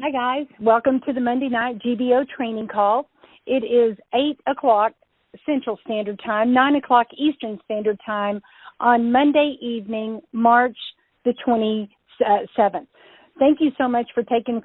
Hi, guys. Welcome to the Monday night GBO training call. It is 8 o'clock Central Standard Time, 9 o'clock Eastern Standard Time on Monday evening, March the 27th. Thank you so much for taking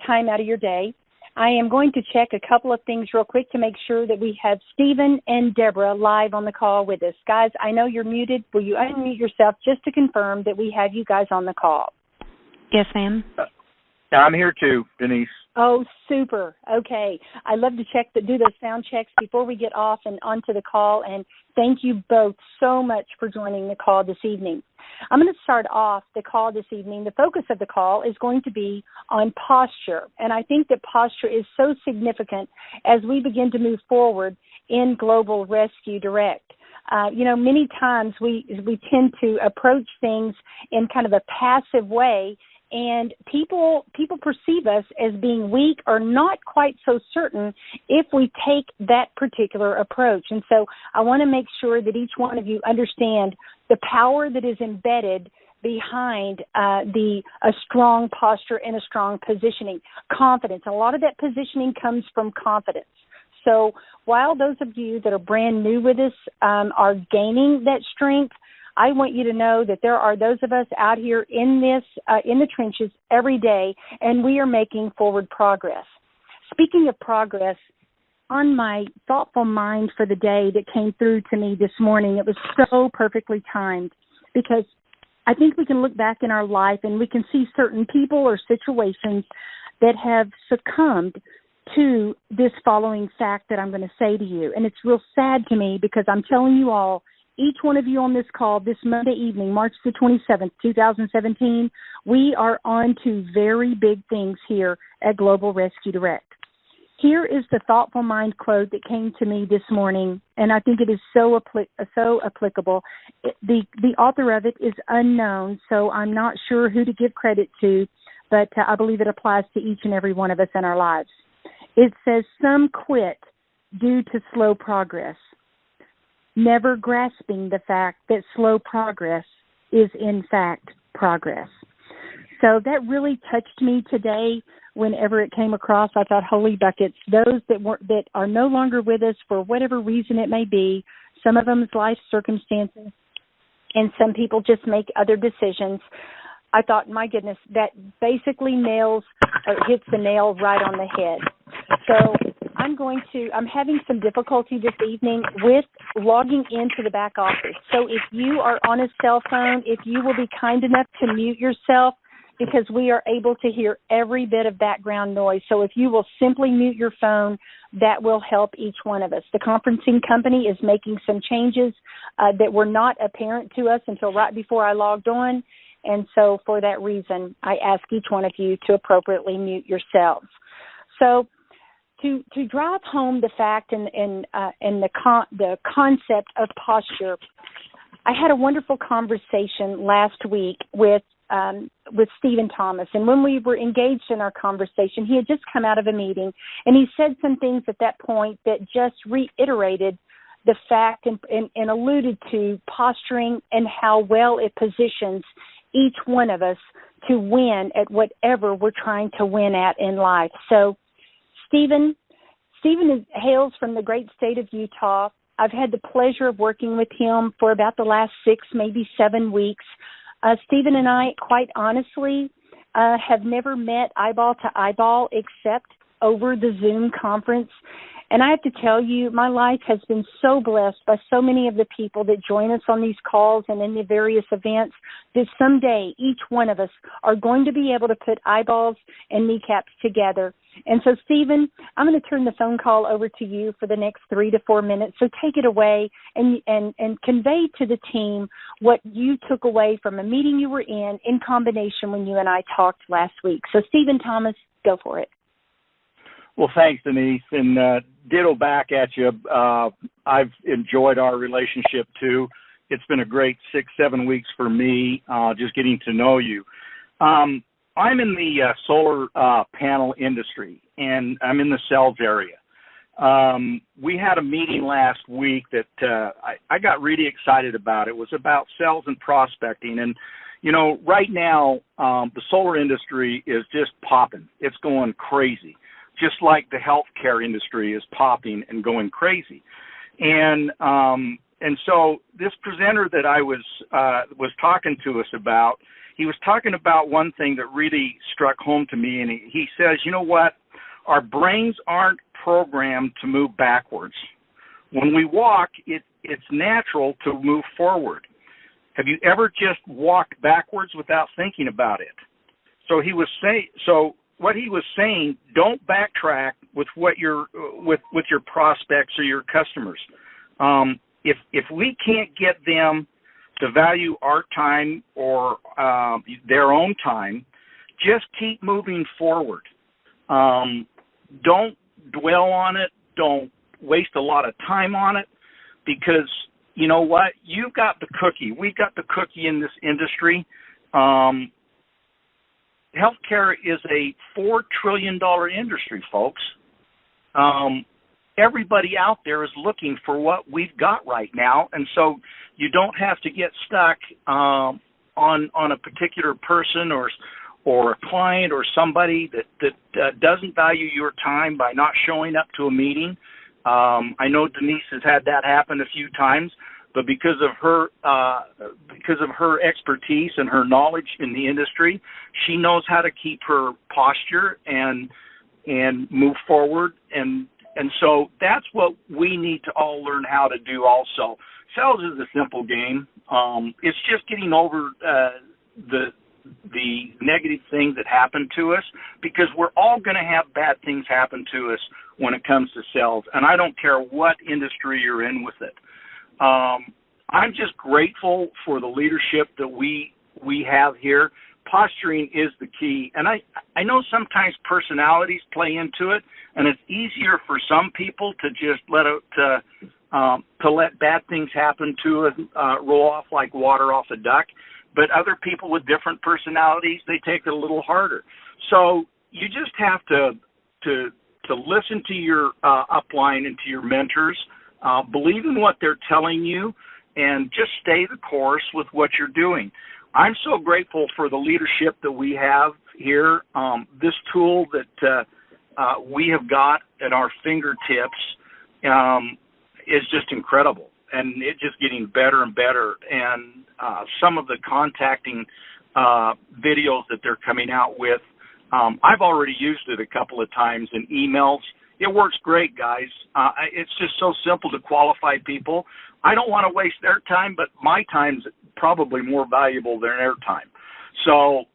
time out of your day. I am going to check a couple of things real quick to make sure that we have Stephen and Deborah live on the call with us. Guys, I know you're muted. Will you unmute yourself just to confirm that we have you guys on the call? Yes, ma'am. I'm here too, Denise. Oh, super. Okay. I love to do those sound checks before we get off and onto the call, and thank you both so much for joining the call this evening. I'm going to start off the call this evening. The focus of the call is going to be on posture, and I think that posture is so significant as we begin to move forward in Global Rescue Direct. Many times we tend to approach things in kind of a passive way, and people perceive us as being weak or not quite so certain if we take that particular approach. And so I want to make sure that each one of you understand the power that is embedded behind a strong posture and a strong positioning. Confidence. A lot of that positioning comes from confidence. So while those of you that are brand new with us are gaining that strength, I want you to know that there are those of us out here in the trenches every day, and we are making forward progress. Speaking of progress, on my thoughtful mind for the day that came through to me this morning, it was so perfectly timed because I think we can look back in our life and we can see certain people or situations that have succumbed to this following fact that I'm going to say to you. And it's real sad to me because I'm telling you all, each one of you on this call this Monday evening, March the 27th, 2017, we are on to very big things here at Global Rescue Direct. Here is the thoughtful mind quote that came to me this morning, and I think it is so applicable. The author of it is unknown, so I'm not sure who to give credit to, but I believe it applies to each and every one of us in our lives. It says, "Some quit due to slow progress, never grasping the fact that slow progress is in fact progress." So that really touched me today whenever it came across. I thought, holy buckets, those that are no longer with us for whatever reason it may be, some of them is life circumstances, and some people just make other decisions. I thought, my goodness, that basically hits the nail right on the head. So I'm having some difficulty this evening with logging into the back office. So if you are on a cell phone, if you will be kind enough to mute yourself, because we are able to hear every bit of background noise. So if you will simply mute your phone, that will help each one of us. The conferencing company is making some changes that were not apparent to us until right before I logged on. And so for that reason, I ask each one of you to appropriately mute yourselves. So to drive home the fact and the concept of posture, I had a wonderful conversation last week with Stephen Thomas. And when we were engaged in our conversation, he had just come out of a meeting, and he said some things at that point that just reiterated the fact and alluded to posturing and how well it positions each one of us to win at whatever we're trying to win at in life. So Stephen hails from the great state of Utah. I've had the pleasure of working with him for about the last 6, maybe 7 weeks. Stephen and I, quite honestly, have never met eyeball to eyeball except over the Zoom conference. And I have to tell you, my life has been so blessed by so many of the people that join us on these calls and in the various events that someday each one of us are going to be able to put eyeballs and kneecaps together. And so, Stephen, I'm going to turn the phone call over to you for the next 3 to 4 minutes. So take it away and convey to the team what you took away from a meeting you were in combination when you and I talked last week. So, Stephen Thomas, go for it. Well, thanks, Denise, and ditto back at you. I've enjoyed our relationship, too. It's been a great 6-7 weeks for me, just getting to know you. I'm in the solar panel industry, and I'm in the sales area. We had a meeting last week that I got really excited about. It was about sales and prospecting, and Right now, the solar industry is just popping. It's going crazy, just like the healthcare industry is popping and going crazy. And so this presenter that I was talking to us about, he was talking about one thing that really struck home to me, and he says, you know what? Our brains aren't programmed to move backwards. When we walk, it's natural to move forward. Have you ever just walked backwards without thinking about it? So what he was saying, don't backtrack with what with your prospects or your customers. If we can't get them to value our time or their own time, just keep moving forward. Don't dwell on it. Don't waste a lot of time on it, because you know what? You've got the cookie. We've got the cookie in this industry. Healthcare is a $4 trillion industry, folks. Everybody out there is looking for what we've got right now, and so you don't have to get stuck on a particular person or a client or somebody that doesn't value your time by not showing up to a meeting. I know Denise has had that happen a few times, but because of her expertise and her knowledge in the industry, she knows how to keep her posture and move forward. And so that's what we need to all learn how to do also. Sales is a simple game. It's just getting over the negative things that happen to us, because we're all going to have bad things happen to us when it comes to sales, and I don't care what industry you're in with it. I'm just grateful for the leadership that we have here. Posturing is the key, and I know sometimes personalities play into it, and it's easier for some people to just let bad things happen to us, roll off like water off a duck. But other people with different personalities, they take it a little harder. So you just have to listen to your upline and to your mentors, believe in what they're telling you, and just stay the course with what you're doing. I'm so grateful for the leadership that we have here. This tool that we have got at our fingertips is just incredible, and it's just getting better and better. And some of the contacting videos that they're coming out with, I've already used it a couple of times in emails. It works great, guys. It's just so simple to qualify people. I don't want to waste their time, but my time's probably more valuable than their time. So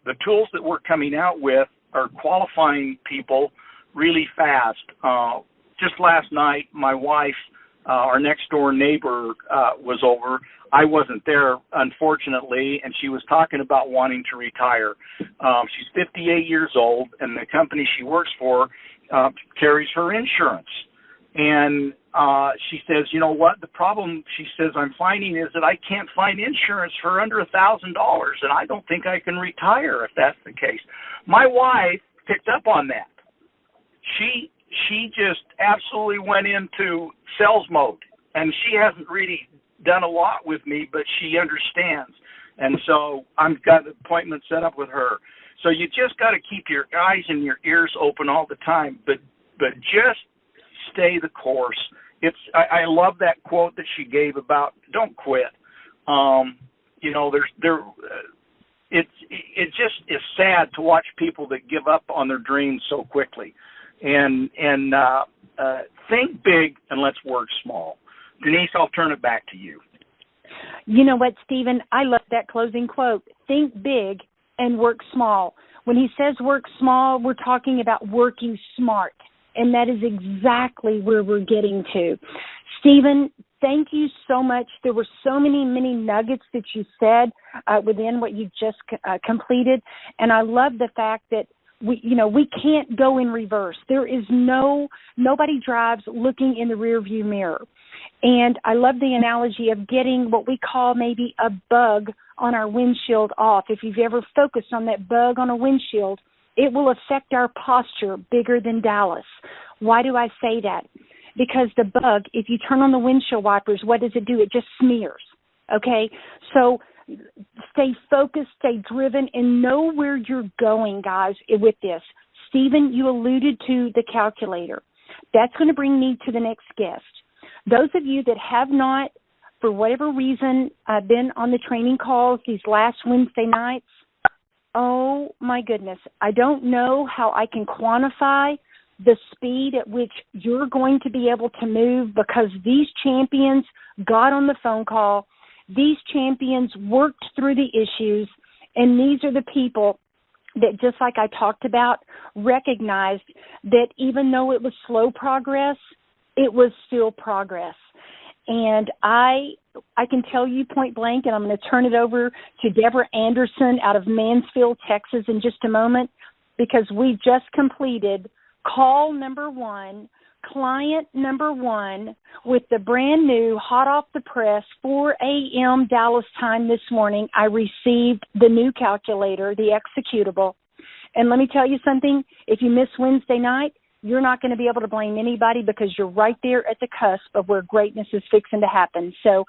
the tools that we're coming out with are qualifying people really fast. Just last night, my wife, our next door neighbor, was over. I wasn't there, unfortunately, and she was talking about wanting to retire. She's 58 years old, and the company she works for carries her insurance. And she says, you know what, the problem, she says, I'm finding is that I can't find insurance for under $1,000, and I don't think I can retire if that's the case. My wife picked up on that. She just absolutely went into sales mode, and she hasn't really done a lot with me, but she understands. And so I've got an appointment set up with her. So you just got to keep your eyes and your ears open all the time, but just stay the course. I love that quote that she gave about don't quit. It just is sad to watch people that give up on their dreams so quickly. And think big and let's work small. Denise, I'll turn it back to you. You know what, Stephen? I love that closing quote. Think big and work small. When he says work small, we're talking about working smart. And that is exactly where we're getting to. Stephen, thank you so much. There were so many nuggets that you said within what you just completed. And I love the fact that we can't go in reverse. There is nobody drives looking in the rearview mirror. And I love the analogy of getting what we call maybe a bug on our windshield off. If you've ever focused on that bug on a windshield, it will affect our posture bigger than Dallas. Why do I say that? Because the bug, if you turn on the windshield wipers, what does it do? It just smears, okay? So Stay focused, stay driven, and know where you're going, guys, with this. Stephen, you alluded to the calculator. That's going to bring me to the next guest. Those of you that have not, for whatever reason, been on the training calls these last Wednesday nights, oh, my goodness, I don't know how I can quantify the speed at which you're going to be able to move, because these champions got on the phone call. These champions worked through the issues, and these are the people that, just like I talked about, recognized that even though it was slow progress, it was still progress. And I can tell you point blank, and I'm going to turn it over to Deborah Anderson out of Mansfield, Texas in just a moment, because we just completed call number 1, client number 1, with the brand new, hot off the press, 4 a.m. Dallas time this morning. I received the new calculator, the executable. And let me tell you something, if you miss Wednesday night, you're not going to be able to blame anybody, because you're right there at the cusp of where greatness is fixing to happen. So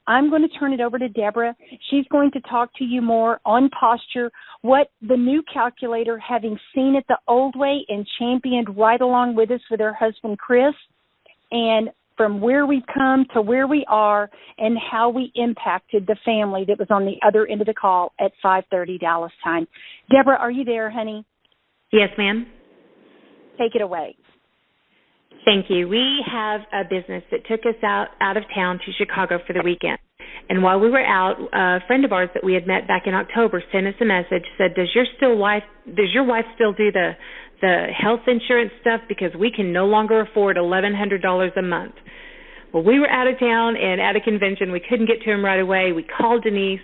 I'm going to turn it over to Deborah. She's going to talk to you more on posture, what the new calculator, having seen it the old way and championed right along with us with her husband, Chris, and from where we've come to where we are, and how we impacted the family that was on the other end of the call at 5:30 Dallas time. Deborah, are you there, honey? Yes, ma'am. Take it away. Thank you. We have a business that took us out of town to Chicago for the weekend. And while we were out, a friend of ours that we had met back in October sent us a message, said, does your wife still do the health insurance stuff, because we can no longer afford $1,100 a month. Well, we were out of town and at a convention. We couldn't get to him right away. We called Denise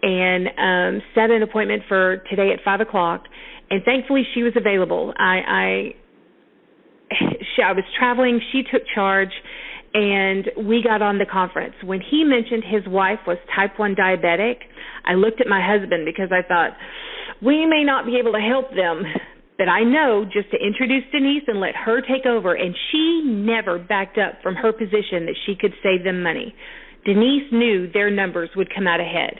and set an appointment for today at 5 o'clock. And thankfully she was available. I was traveling. She took charge, and we got on the conference. When he mentioned his wife was type 1 diabetic, I looked at my husband, because I thought, we may not be able to help them, but I know just to introduce Denise and let her take over. And she never backed up from her position that she could save them money. Denise knew their numbers would come out ahead.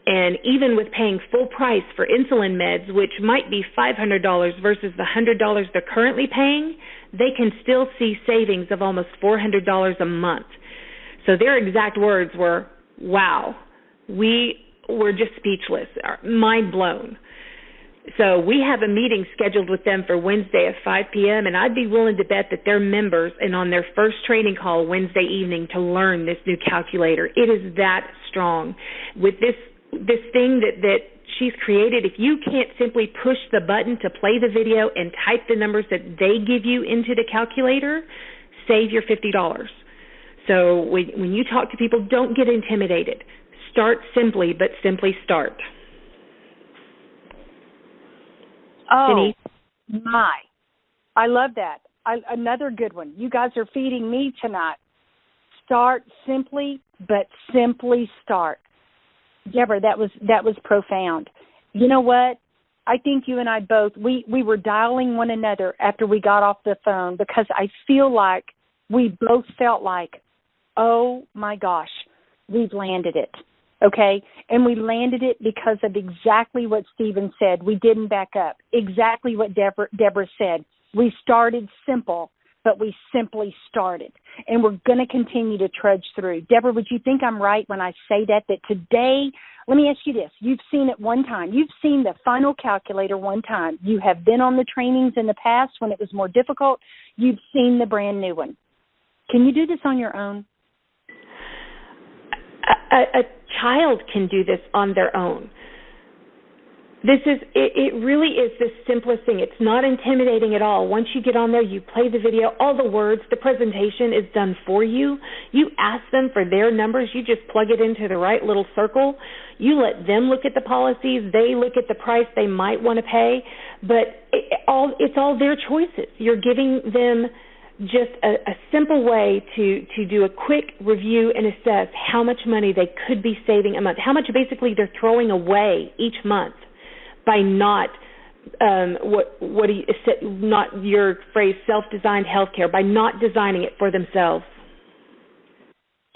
And even with paying full price for insulin meds, which might be $500 versus the $100 they're currently paying, they can still see savings of almost $400 a month. So their exact words were, wow, we were just speechless, mind blown. So we have a meeting scheduled with them for Wednesday at 5 p.m., and I'd be willing to bet that they're members and on their first training call Wednesday evening to learn this new calculator. It is that strong. With this thing that she's created, if you can't simply push the button to play the video and type the numbers that they give you into the calculator, save your $50. So when you talk to people, don't get intimidated. Start simply, but simply start. Oh, Denise? my. I love that. Another good one. You guys are feeding me tonight. Start simply, but simply start. Deborah, that was profound. You know what? I think you and I both, we were dialing one another after we got off the phone, because I feel like we both felt like, oh, my gosh, we've landed it. Okay, and we landed it because of exactly what Stephen said. We didn't back up. Exactly what Deborah said. We started simple, but we simply started. And we're going to continue to trudge through. Deborah, would you think I'm right when I say that today, let me ask you this. You've seen it one time. You've seen the final calculator one time. You have been on the trainings in the past when it was more difficult. You've seen the brand new one. Can you do this on your own? A child can do this on their own. It really is the simplest thing. It's not intimidating at all. Once you get on there, you play the video, all the words, the presentation is done for you. You ask them for their numbers. You just plug it into the right little circle. You let them look at the policies. They look at the price they might want to pay. But it's all their choices. You're giving them just a simple way to do a quick review and assess how much money they could be saving a month, how much basically they're throwing away each month by not not your phrase self-designed healthcare, by not designing it for themselves.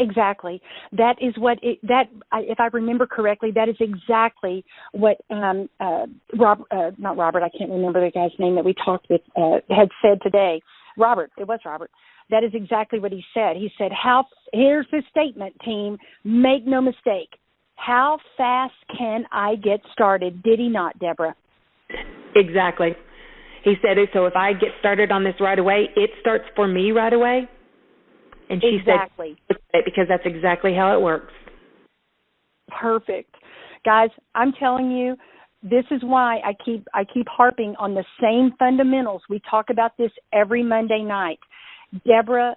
Exactly. That is what if I remember correctly, that is exactly what not Robert, I can't remember the guy's name that we talked with, had said today. Robert, it was Robert. That is exactly what he said. He said, here's his statement, team, make no mistake. How fast can I get started? Did he not, Deborah? Exactly. He said it, so if I get started on this right away, it starts for me right away. And she exactly. said, because that's exactly how it works. Perfect. Guys, I'm telling you, this is why I keep harping on the same fundamentals. We talk about this every Monday night. Deborah,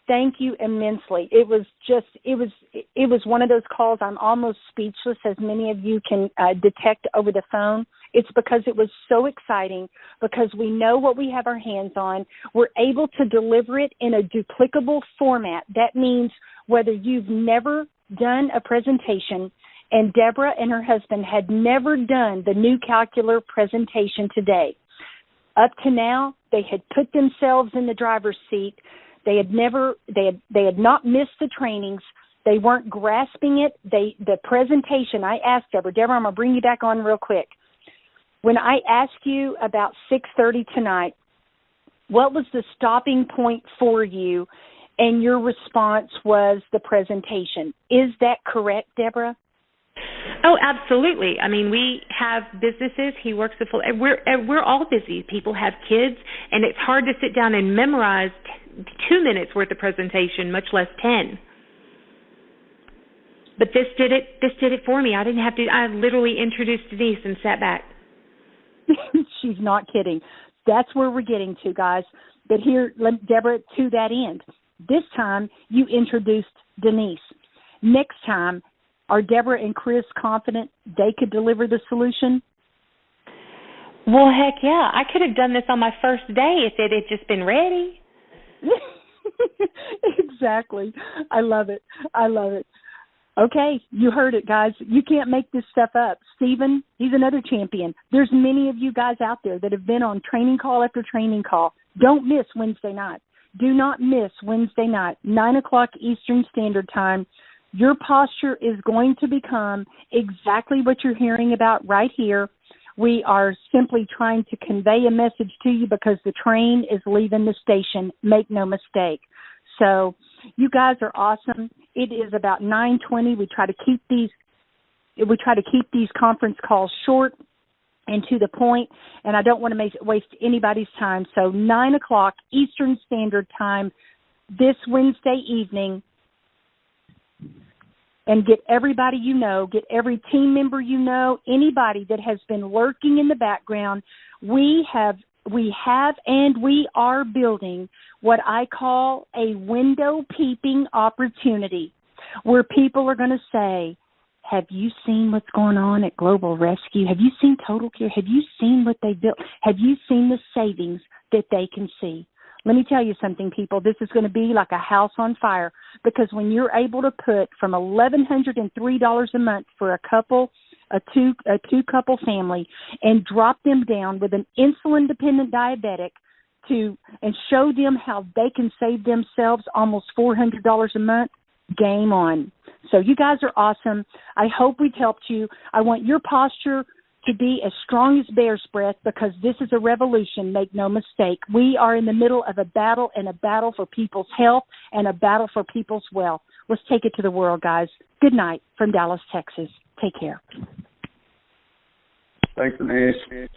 thank you immensely. It was one of those calls I'm almost speechless, as many of you can detect over the phone. It's because it was so exciting, because we know what we have our hands on. We're able to deliver it in a duplicable format. That means whether you've never done a presentation, and Deborah and her husband had never done the new calculator presentation today. Up to now, they had put themselves in the driver's seat. They had not missed the trainings. They weren't grasping it. The presentation, I asked Deborah, I'm going to bring you back on real quick. When I asked you about 6:30 tonight, what was the stopping point for you? And your response was the presentation. Is that correct, Deborah? Oh, absolutely. I mean, we have businesses. He works the full. We're all busy. People have kids, and it's hard to sit down and memorize 2 minutes worth of presentation, much less 10. But this did it for me. I didn't have to. I literally introduced Denise and sat back. She's not kidding. That's where we're getting to, guys. But here, Deborah, to that end, this time you introduced Denise. Next time, are Deborah and Chris confident they could deliver the solution? Well, heck yeah. I could have done this on my first day if it had just been ready. Exactly. I love it. Okay, you heard it, guys. You can't make this stuff up. Stephen, he's another champion. There's many of you guys out there that have been on training call after training call. Don't miss Wednesday night. Do not miss Wednesday night, 9 o'clock Eastern Standard Time. Your posture is going to become exactly what you're hearing about right here. We are simply trying to convey a message to you because the train is leaving the station. Make no mistake. So you guys are awesome. It is about 9:20. We try to keep these conference calls short and to the point, and I don't want to waste anybody's time. So 9 o'clock Eastern Standard Time this Wednesday evening, and get everybody you know, get every team member you know, anybody that has been lurking in the background. We have and we are building what I call a window peeping opportunity, where people are going to say, have you seen what's going on at Global Rescue? Have you seen Total Care? Have you seen what they built? Have you seen the savings that they can see? Let me tell you something, people. This is going to be like a house on fire, because when you're able to put from $1,103 a month for a two-couple family, and drop them down with an insulin-dependent diabetic and show them how they can save themselves almost $400 a month, game on. So you guys are awesome. I hope we've helped you. I want your posture to be as strong as bear's breath, because this is a revolution, make no mistake. We are in the middle of a battle, and a battle for people's health and a battle for people's wealth. Let's take it to the world, guys. Good night from Dallas, Texas. Take care. Thanks, Denise.